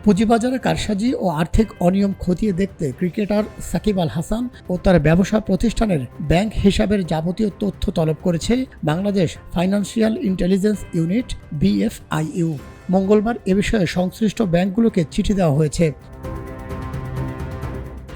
পুঁজিবাজারের কারসাজি ও আর্থিক অনিয়ম খতিয়ে দেখতে ক্রিকেটার সাকিব আল হাসান ও তার ব্যবসা প্রতিষ্ঠানের ব্যাংক হিসাবের যাবতীয় তথ্য তলব করেছে Bangladesh financial intelligence unit BFIU। মঙ্গলবার এ বিষয়ে সংশ্লিষ্ট ব্যাংকগুলোকে চিঠি দেওয়া হয়েছে।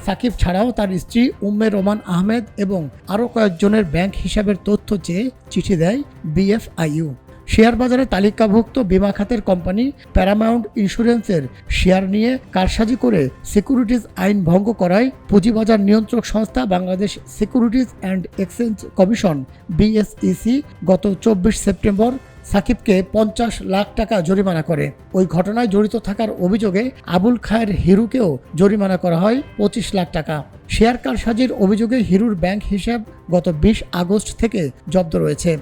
সাকিব ছাড়াও তার স্ত্রী উম্মে রোমান আহমেদ এবং আরও কয়েকজনের ব্যাংক হিসাবের তথ্য চেয়ে চিঠি দেয় BFIU। শেয়ার বাজারে তালিকাভুক্ত বিমা খাতের কোম্পানি প্যারামাউন্ট ইন্স্যুরেন্সের শেয়ার নিয়ে কারসাজি করে সিকিউরিটিজ আইন ভঙ্গ করায় পুঁজিবাজার নিয়ন্ত্রক সংস্থা Bangladesh securities and exchange commission BSEC গত 24 সেপ্টেম্বর সাকিবকে 50 লাখ টাকা জরিমানা করে। ওই ঘটনায় জড়িত থাকার অভিযোগে আবুল খায়ের হিরুকেও জরিমানা করা হয় 25 লাখ টাকা। শেয়ার কারসাজির অভিযোগে হিরুর ব্যাংক হিসাব গত 20 আগস্ট থেকে জব্দ রয়েছে।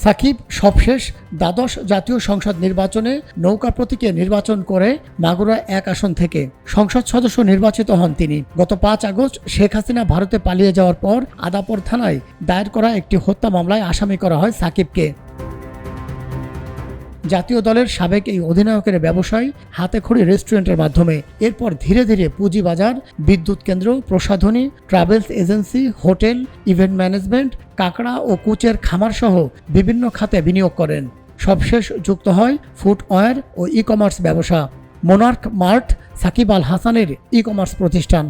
সাকিব সবশেষ দ্বাদশ জাতীয় সংসদ নির্বাচনে নৌকা প্রতীকে নির্বাচন করে মাগুরা 1 আসন থেকে সংসদ সদস্য নির্বাচিত হন তিনি। গত 5 আগস্ট শেখ হাসিনা ভারতে পালিয়ে যাওয়ার পর আদাপুর থানায় দায়ের করা একটি হত্যা মামলায় আসামি করা হয় সাকিবকে। জাতীয় দলের সাবেক এই অধিনায়কের ব্যবসায় হাতেখড়ি রেস্টুরেন্টের মাধ্যমে এরপর ধীরে ধীরে পুঁজিবাজার, বিদ্যুৎ কেন্দ্র, প্রসাধনী, travels agency, hotel, event management, কাঁকড়া ও কুচের খামার সহ বিভিন্ন খাতে বিনিয়োগ করেন। সবশেষ যুক্ত হয় ফুটওয়্যার ও ই-কমার্স ব্যবসা। মোনার্ক মার্ট সাকিব আল হাসানের ই-কমার্স প্রতিষ্ঠান।